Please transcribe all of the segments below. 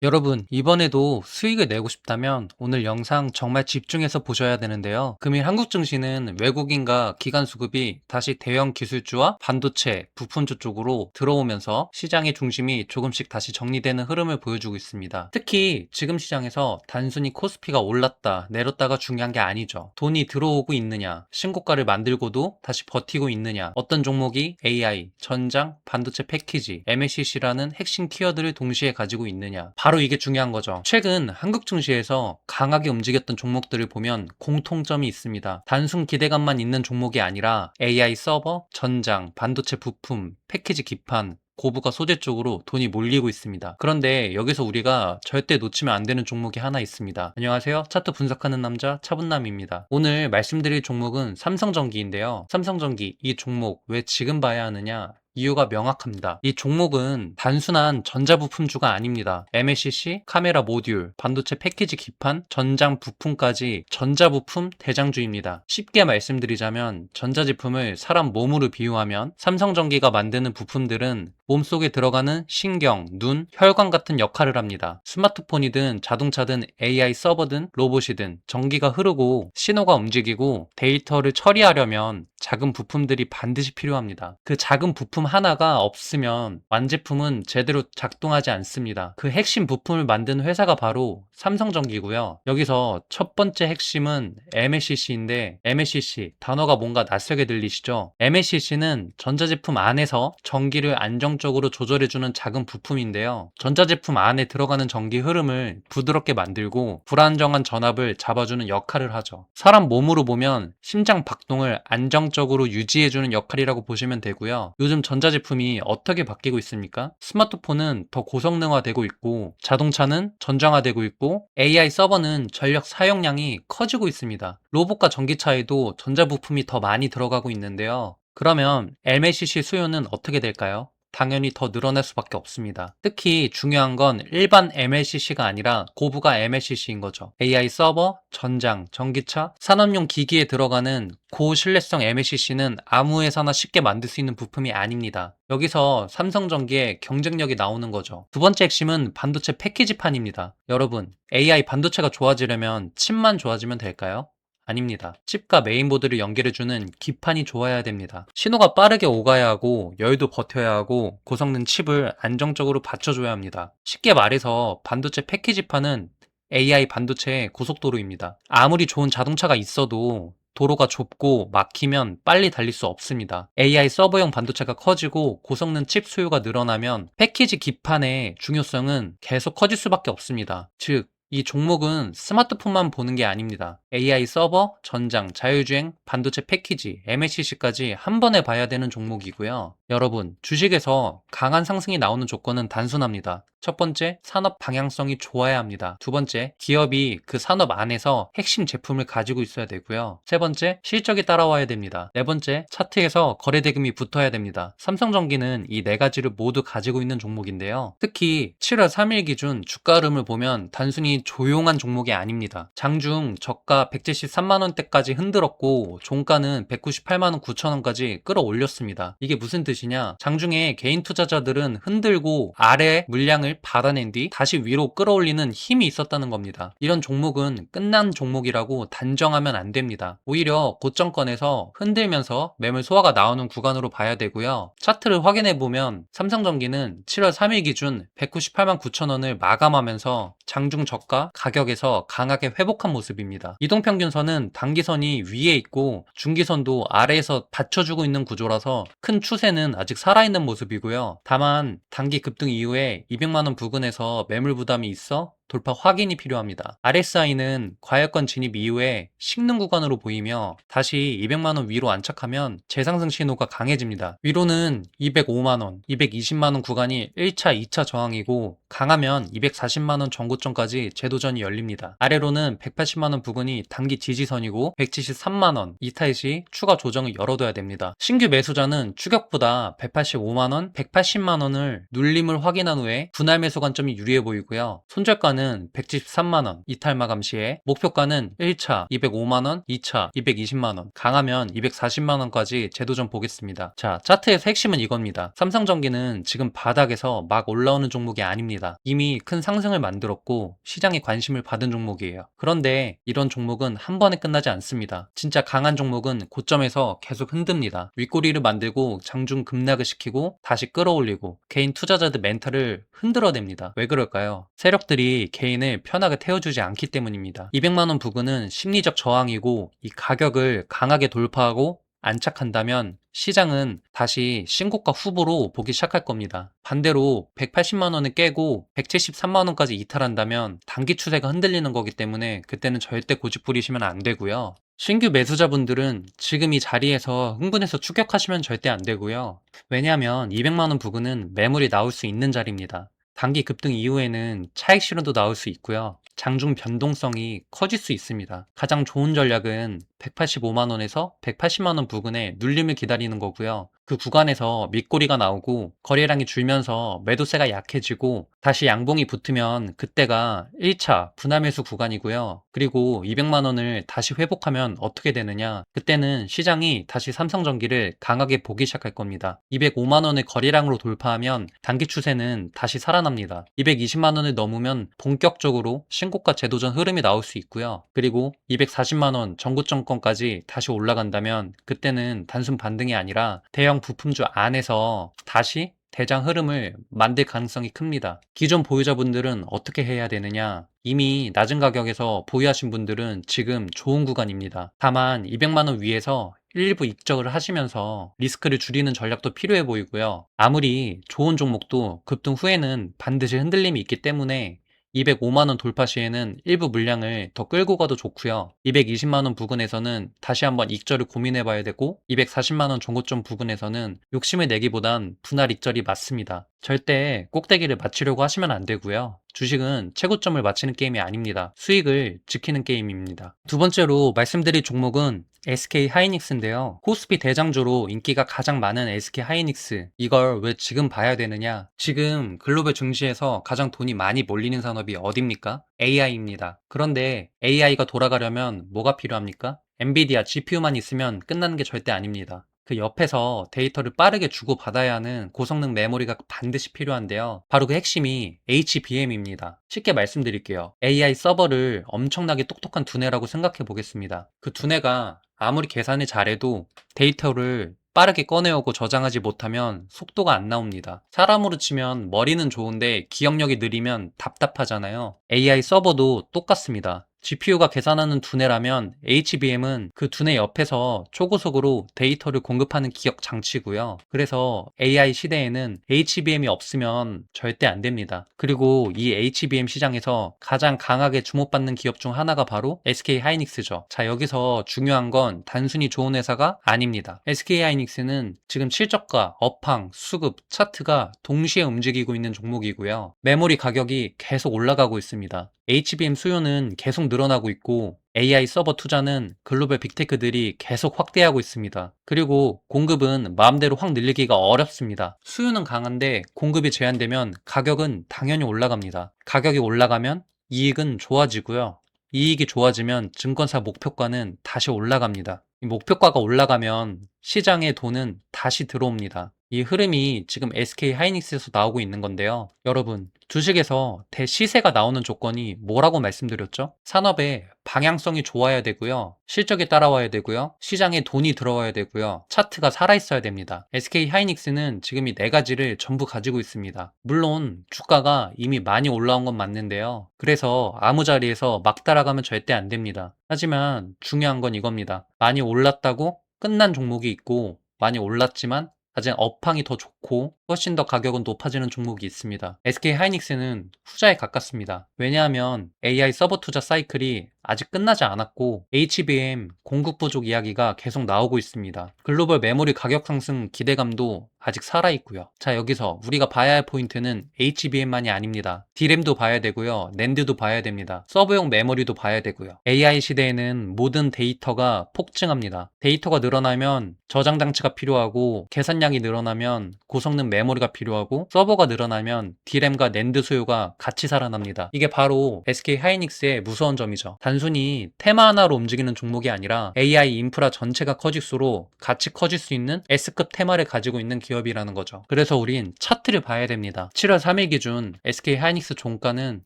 여러분, 이번에도 수익을 내고 싶다면 오늘 영상 정말 집중해서 보셔야 되는데요. 금일 한국 증시는 외국인과 기관 수급이 다시 대형 기술주와 반도체, 부품주 쪽으로 들어오면서 시장의 중심이 조금씩 다시 정리되는 흐름을 보여주고 있습니다. 특히 지금 시장에서 단순히 코스피가 올랐다, 내렸다가 중요한 게 아니죠. 돈이 들어오고 있느냐, 신고가를 만들고도 다시 버티고 있느냐, 어떤 종목이 AI, 전장, 반도체 패키지, MLCC라는 핵심 키워드를 동시에 가지고 있느냐, 바로 이게 중요한 거죠. 최근 한국 증시에서 강하게 움직였던 종목들을 보면 공통점이 있습니다. 단순 기대감만 있는 종목이 아니라 AI 서버, 전장, 반도체 부품, 패키지 기판, 고부가 소재 쪽으로 돈이 몰리고 있습니다. 그런데 여기서 우리가 절대 놓치면 안 되는 종목이 하나 있습니다. 안녕하세요. 차트 분석하는 남자 차분남입니다. 오늘 말씀드릴 종목은 삼성전기인데요. 삼성전기 이 종목 왜 지금 봐야 하느냐? 이유가 명확합니다. 이 종목은 단순한 전자부품주가 아닙니다. MLCC, 카메라 모듈, 반도체 패키지 기판, 전장 부품까지 전자부품 대장주입니다. 쉽게 말씀드리자면 전자제품을 사람 몸으로 비유하면 삼성전기가 만드는 부품들은 몸속에 들어가는 신경, 눈, 혈관 같은 역할을 합니다. 스마트폰이든 자동차든 AI 서버든 로봇이든 전기가 흐르고 신호가 움직이고 데이터를 처리하려면 작은 부품들이 반드시 필요합니다. 그 작은 부품 하나가 없으면 완제품은 제대로 작동하지 않습니다. 그 핵심 부품을 만든 회사가 바로 삼성전기고요. 여기서 첫 번째 핵심은 MLCC인데 MLCC 단어가 뭔가 낯설게 들리시죠? MLCC는 전자제품 안에서 전기를 안정적으로 조절해주는 작은 부품인데요. 전자제품 안에 들어가는 전기 흐름을 부드럽게 만들고 불안정한 전압을 잡아주는 역할을 하죠. 사람 몸으로 보면 심장 박동을 안정적으로 유지해주는 역할이라고 보시면 되고요. 요즘 전자제품이 어떻게 바뀌고 있습니까? 스마트폰은 더 고성능화되고 있고 자동차는 전장화되고 있고 AI 서버는 전력 사용량이 커지고 있습니다. 로봇과 전기차에도 전자부품이 더 많이 들어가고 있는데요. 그러면 MLCC 수요는 어떻게 될까요? 당연히 더 늘어날 수밖에 없습니다. 특히 중요한 건 일반 MLCC가 아니라 고부가 MLCC인 거죠. AI 서버, 전장, 전기차, 산업용 기기에 들어가는 고신뢰성 MLCC는 아무 회사나 쉽게 만들 수 있는 부품이 아닙니다. 여기서 삼성전기의 경쟁력이 나오는 거죠. 두 번째 핵심은 반도체 패키지판입니다. 여러분, AI 반도체가 좋아지려면 칩만 좋아지면 될까요? 아닙니다. 칩과 메인보드를 연결해주는 기판이 좋아야 됩니다. 신호가 빠르게 오가야 하고 여유도 버텨야 하고 고성능 칩을 안정적으로 받쳐줘야 합니다. 쉽게 말해서 반도체 패키지판은 AI 반도체의 고속도로입니다. 아무리 좋은 자동차가 있어도 도로가 좁고 막히면 빨리 달릴 수 없습니다. AI 서버용 반도체가 커지고 고성능 칩 수요가 늘어나면 패키지 기판의 중요성은 계속 커질 수밖에 없습니다. 즉, 이 종목은 스마트폰만 보는 게 아닙니다. AI 서버, 전장, 자율주행, 반도체 패키지, MLCC까지 한 번에 봐야 되는 종목이고요. 여러분, 주식에서 강한 상승이 나오는 조건은 단순합니다. 첫 번째, 산업 방향성이 좋아야 합니다. 두 번째, 기업이 그 산업 안에서 핵심 제품을 가지고 있어야 되고요. 세 번째, 실적이 따라와야 됩니다. 네 번째, 차트에서 거래대금이 붙어야 됩니다. 삼성전기는 이 네 가지를 모두 가지고 있는 종목인데요. 특히 7월 3일 기준 주가 흐름을 보면 단순히 조용한 종목이 아닙니다. 장중 저가 173만원대까지 흔들었고 종가는 198만원 9천원까지 끌어올렸습니다. 이게 무슨 뜻이냐? 장중에 개인 투자자들은 흔들고 아래 물량을 받아낸 뒤 다시 위로 끌어올리는 힘이 있었다는 겁니다. 이런 종목은 끝난 종목이라고 단정하면 안 됩니다. 오히려 고점권에서 흔들면서 매물 소화가 나오는 구간으로 봐야 되고요. 차트를 확인해 보면 삼성전기는 7월 3일 기준 198만 9천원을 마감하면서 장중 저가 가격에서 강하게 회복한 모습입니다. 이동평균선은 단기선이 위에 있고 중기선도 아래에서 받쳐주고 있는 구조라서 큰 추세는 아직 살아있는 모습이고요. 다만 단기 급등 이후에 200만원 부근에서 매물 부담이 있어 돌파 확인이 필요합니다. RSI는 과열권 진입 이후에 식는 구간으로 보이며 다시 200만원 위로 안착하면 재상승 신호가 강해집니다. 위로는 205만원, 220만원 구간이 1차, 2차 저항이고 강하면 240만원 전고점까지 재도전이 열립니다. 아래로는 180만원 부근이 단기 지지선이고 173만원, 이 타입이 추가 조정을 열어둬야 됩니다. 신규 매수자는 추격보다 185만원, 180만원을 눌림을 확인한 후에 분할 매수 관점이 유리해 보이고요. 손절가는 기간은 173만원 이탈 마감 시에, 목표가는 1차 205만원, 2차 220만원, 강하면 240만원까지 제도 좀 보겠습니다. 자, 차트에서 핵심은 이겁니다. 삼성전기는 지금 바닥에서 막 올라오는 종목이 아닙니다. 이미 큰 상승을 만들었고 시장의 관심을 받은 종목이에요. 그런데 이런 종목은 한 번에 끝나지 않습니다. 진짜 강한 종목은 고점에서 계속 흔듭니다. 윗꼬리를 만들고 장중 급락을 시키고 다시 끌어올리고 개인 투자자들 멘탈을 흔들어냅니다. 왜 그럴까요? 세력들이 개인을 편하게 태워주지 않기 때문입니다. 200만원 부근은 심리적 저항이고 이 가격을 강하게 돌파하고 안착한다면 시장은 다시 신고가 후보로 보기 시작할 겁니다. 반대로 180만원을 깨고 173만원까지 이탈한다면 단기 추세가 흔들리는 거기 때문에 그때는 절대 고집 부리시면 안 되고요. 신규 매수자분들은 지금 이 자리에서 흥분해서 추격하시면 절대 안 되고요. 왜냐하면 200만원 부근은 매물이 나올 수 있는 자리입니다. 단기 급등 이후에는 차익 실현도 나올 수 있고요. 장중 변동성이 커질 수 있습니다. 가장 좋은 전략은 185만원에서 180만원 부근에 눌림을 기다리는 거고요. 그 구간에서 밑꼬리가 나오고 거래량이 줄면서 매도세가 약해지고 다시 양봉이 붙으면 그때가 1차 분할매수 구간이고요. 그리고 200만원을 다시 회복하면 어떻게 되느냐? 그때는 시장이 다시 삼성전기를 강하게 보기 시작할 겁니다. 205만원을 거래량으로 돌파하면 단기 추세는 다시 살아납니다. 220만원을 넘으면 본격적으로 신고가 재도전 흐름이 나올 수 있고요. 그리고 240만원 정고점권까지 다시 올라간다면 그때는 단순 반등이 아니라 대형 부품주 안에서 다시 대장 흐름을 만들 가능성이 큽니다. 기존 보유자분들은 어떻게 해야 되느냐? 이미 낮은 가격에서 보유하신 분들은 지금 좋은 구간입니다. 다만 200만원 위에서 일부 익적을 하시면서 리스크를 줄이는 전략도 필요해 보이고요. 아무리 좋은 종목도 급등 후에는 반드시 흔들림이 있기 때문에 205만원 돌파 시에는 일부 물량을 더 끌고 가도 좋고요. 220만원 부근에서는 다시 한번 익절을 고민해 봐야 되고 240만원 정고점 부근에서는 욕심을 내기보단 분할 익절이 맞습니다. 절대 꼭대기를 맞추려고 하시면 안 되고요. 주식은 최고점을 맞추는 게임이 아닙니다. 수익을 지키는 게임입니다. 두 번째로 말씀드릴 종목은 SK 하이닉스인데요. 코스피 대장주로 인기가 가장 많은 SK 하이닉스. 이걸 왜 지금 봐야 되느냐? 지금 글로벌 증시에서 가장 돈이 많이 몰리는 산업이 어딥니까? AI입니다. 그런데 AI가 돌아가려면 뭐가 필요합니까? 엔비디아 GPU만 있으면 끝나는 게 절대 아닙니다. 그 옆에서 데이터를 빠르게 주고받아야 하는 고성능 메모리가 반드시 필요한데요. 바로 그 핵심이 HBM입니다. 쉽게 말씀드릴게요. AI 서버를 엄청나게 똑똑한 두뇌라고 생각해 보겠습니다. 그 두뇌가 아무리 계산을 잘해도 데이터를 빠르게 꺼내오고 저장하지 못하면 속도가 안 나옵니다. 사람으로 치면 머리는 좋은데 기억력이 느리면 답답하잖아요. AI 서버도 똑같습니다. GPU가 계산하는 두뇌라면 HBM은 그 두뇌 옆에서 초고속으로 데이터를 공급하는 기억 장치고요. 그래서 AI 시대에는 HBM이 없으면 절대 안 됩니다. 그리고 이 HBM 시장에서 가장 강하게 주목받는 기업 중 하나가 바로 SK 하이닉스죠. 자, 여기서 중요한 건 단순히 좋은 회사가 아닙니다. SK 하이닉스는 지금 실적과 업황, 수급, 차트가 동시에 움직이고 있는 종목이고요. 메모리 가격이 계속 올라가고 있습니다. HBM 수요는 계속 늘어나고 있고 AI 서버 투자는 글로벌 빅테크들이 계속 확대하고 있습니다. 그리고 공급은 마음대로 확 늘리기가 어렵습니다. 수요는 강한데 공급이 제한되면 가격은 당연히 올라갑니다. 가격이 올라가면 이익은 좋아지고요. 이익이 좋아지면 증권사 목표가는 다시 올라갑니다. 이 목표가가 올라가면 시장에 돈은 다시 들어옵니다. 이 흐름이 지금 SK 하이닉스에서 나오고 있는 건데요. 여러분, 주식에서 대시세가 나오는 조건이 뭐라고 말씀드렸죠? 산업의 방향성이 좋아야 되고요. 실적이 따라와야 되고요. 시장에 돈이 들어와야 되고요. 차트가 살아있어야 됩니다. SK 하이닉스는 지금 이 네 가지를 전부 가지고 있습니다. 물론 주가가 이미 많이 올라온 건 맞는데요. 그래서 아무 자리에서 막 따라가면 절대 안 됩니다. 하지만 중요한 건 이겁니다. 많이 올랐다고 끝난 종목이 있고 많이 올랐지만 아직 업황이 더 좋고 훨씬 더 가격은 높아지는 종목이 있습니다. SK 하이닉스는 후자에 가깝습니다. 왜냐하면 AI 서버 투자 사이클이 아직 끝나지 않았고 HBM 공급 부족 이야기가 계속 나오고 있습니다. 글로벌 메모리 가격 상승 기대감도 아직 살아있고요. 자, 여기서 우리가 봐야 할 포인트는 HBM만이 아닙니다. D램도 봐야 되고요. 낸드도 봐야 됩니다. 서버용 메모리도 봐야 되고요. AI 시대에는 모든 데이터가 폭증합니다. 데이터가 늘어나면 저장 장치가 필요하고 계산량이 늘어나면 고성능 메모리가 필요하고 서버가 늘어나면 D램과 낸드 수요가 같이 살아납니다. 이게 바로 SK 하이닉스의 무서운 점이죠. 단순히 테마 하나로 움직이는 종목이 아니라 AI 인프라 전체가 커질수록 같이 커질 수 있는 S급 테마를 가지고 있는 기업이라는 거죠. 그래서 우린 차트를 봐야 됩니다. 7월 3일 기준 SK 하이닉스 종가는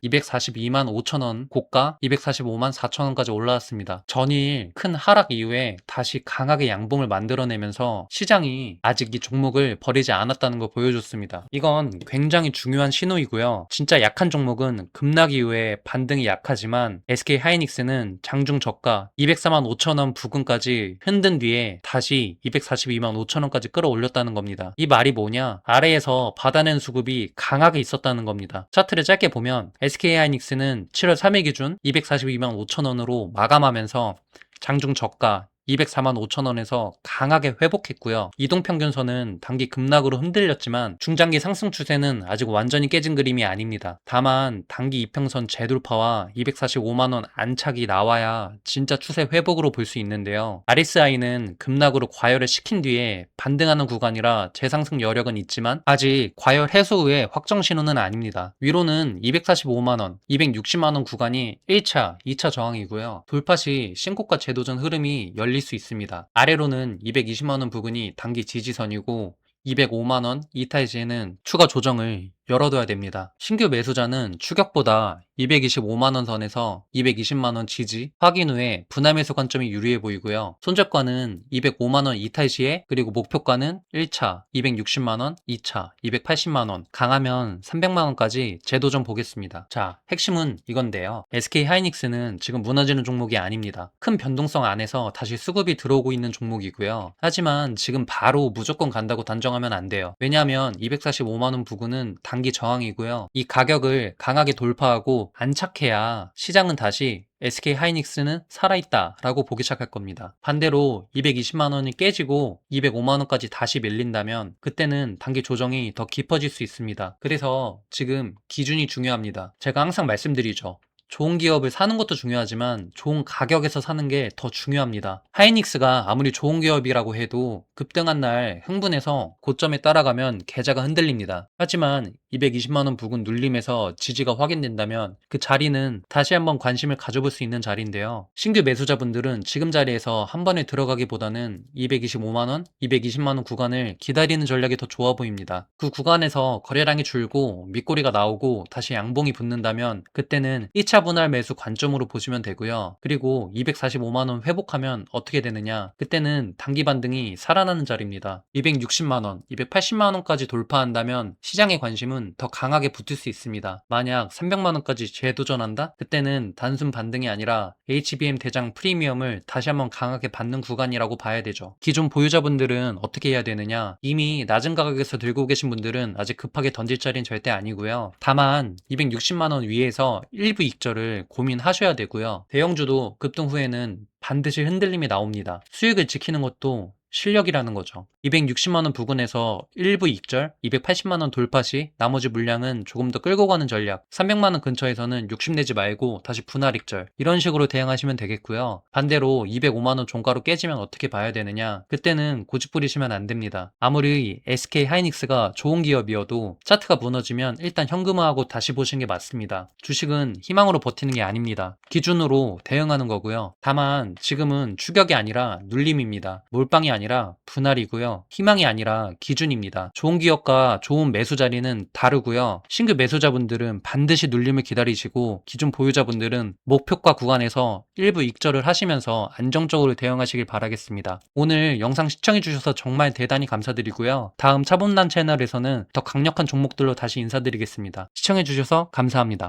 242만 5천원, 고가 245만 4천원까지 올라왔습니다. 전일 큰 하락 이후에 다시 강하게 양봉을 만들어내면서 시장이 아직 이 종목을 버리지 않았다는 걸 보여줬습니다. 이건 굉장히 중요한 신호이고요. 진짜 약한 종목은 급락 이후에 반등이 약하지만 SK 하이닉스는 장중 저가 204만 5천원 부근까지 흔든 뒤에 다시 242만 5천원까지 끌어올렸다는 겁니다. 이 말이 뭐냐? 아래에서 받아낸 수급이 강하게 있었다는 겁니다. 차트를 짧게 보면 SK 하이닉스는 7월 3일 기준 242만 5천원으로 마감하면서 장중 저가 204만 5천원에서 강하게 회복했고요. 이동평균선은 단기 급락으로 흔들렸지만 중장기 상승 추세는 아직 완전히 깨진 그림이 아닙니다. 다만 단기 이평선 재돌파와 245만원 안착이 나와야 진짜 추세 회복으로 볼 수 있는데요. RSI는 급락으로 과열을 시킨 뒤에 반등하는 구간이라 재상승 여력은 있지만 아직 과열 해소 후에 확정 신호는 아닙니다. 위로는 245만원, 260만원 구간이 1차, 2차 저항이고요. 돌파 시 신고가 재도전 흐름이 열릴 수 있습니다. 아래로는 220만원 부근이 단기 지지선이고 205만원 이탈시에는 추가 조정을 열어둬야 됩니다. 신규 매수자는 추격보다 225만원 선에서 220만원 지지 확인 후에 분할 매수 관점이 유리해 보이고요. 손절가는 205만원 이탈 시에 그리고 목표가는 1차 260만원, 2차 280만원, 강하면 300만원까지 재도전 보겠습니다. 자, 핵심은 이건데요. SK 하이닉스는 지금 무너지는 종목이 아닙니다. 큰 변동성 안에서 다시 수급이 들어오고 있는 종목이고요. 하지만 지금 바로 무조건 간다고 단정하면 안 돼요. 왜냐하면 245만원 부근은 단기 저항이고요. 이 가격을 강하게 돌파하고 안착해야 시장은 다시 SK 하이닉스는 살아있다 라고 보기 시작할 겁니다. 반대로 220만원이 깨지고 205만원까지 다시 밀린다면 그때는 단기 조정이 더 깊어질 수 있습니다. 그래서 지금 기준이 중요합니다. 제가 항상 말씀드리죠. 좋은 기업을 사는 것도 중요하지만 좋은 가격에서 사는 게 더 중요합니다. 하이닉스가 아무리 좋은 기업이라고 해도 급등한 날 흥분해서 고점에 따라가면 계좌가 흔들립니다. 하지만 220만원 부근 눌림에서 지지가 확인된다면 그 자리는 다시 한번 관심을 가져볼 수 있는 자리인데요. 신규 매수자분들은 지금 자리에서 한 번에 들어가기보다는 225만원, 220만원 구간을 기다리는 전략이 더 좋아 보입니다. 그 구간에서 거래량이 줄고 밑꼬리가 나오고 다시 양봉이 붙는다면 그때는 2차 분할 매수 관점으로 보시면 되고요. 그리고 245만원 회복하면 어떻게 되느냐? 그때는 단기 반등이 살아나는 자리입니다. 260만원, 280만원까지 돌파한다면 시장의 관심은 더 강하게 붙을 수 있습니다. 만약 300만원까지 재도전한다? 그때는 단순 반등이 아니라 HBM 대장 프리미엄을 다시 한번 강하게 받는 구간이라고 봐야 되죠. 기존 보유자분들은 어떻게 해야 되느냐? 이미 낮은 가격에서 들고 계신 분들은 아직 급하게 던질 자리는 절대 아니고요. 다만 260만원 위에서 일부 익절을 고민하셔야 되고요. 대형주도 급등 후에는 반드시 흔들림이 나옵니다. 수익을 지키는 것도 실력이라는 거죠. 260만원 부근에서 일부 익절, 280만원 돌파 시 나머지 물량은 조금 더 끌고 가는 전략, 300만원 근처에서는 욕심내지 말고 다시 분할 익절, 이런 식으로 대응하시면 되겠고요. 반대로 205만원 종가로 깨지면 어떻게 봐야 되느냐? 그때는 고집 부리시면 안 됩니다. 아무리 SK 하이닉스가 좋은 기업이어도 차트가 무너지면 일단 현금화하고 다시 보시는 게 맞습니다. 주식은 희망으로 버티는 게 아닙니다. 기준으로 대응하는 거고요. 다만 지금은 추격이 아니라 눌림입니다. 몰빵이 아니라 분할이고요. 희망이 아니라 기준입니다. 좋은 기업과 좋은 매수 자리는 다르고요. 신규 매수자분들은 반드시 눌림을 기다리시고 기존 보유자분들은 목표가 구간에서 일부 익절을 하시면서 안정적으로 대응하시길 바라겠습니다. 오늘 영상 시청해주셔서 정말 대단히 감사드리고요. 다음 차범난 채널에서는 더 강력한 종목들로 다시 인사드리겠습니다. 시청해주셔서 감사합니다.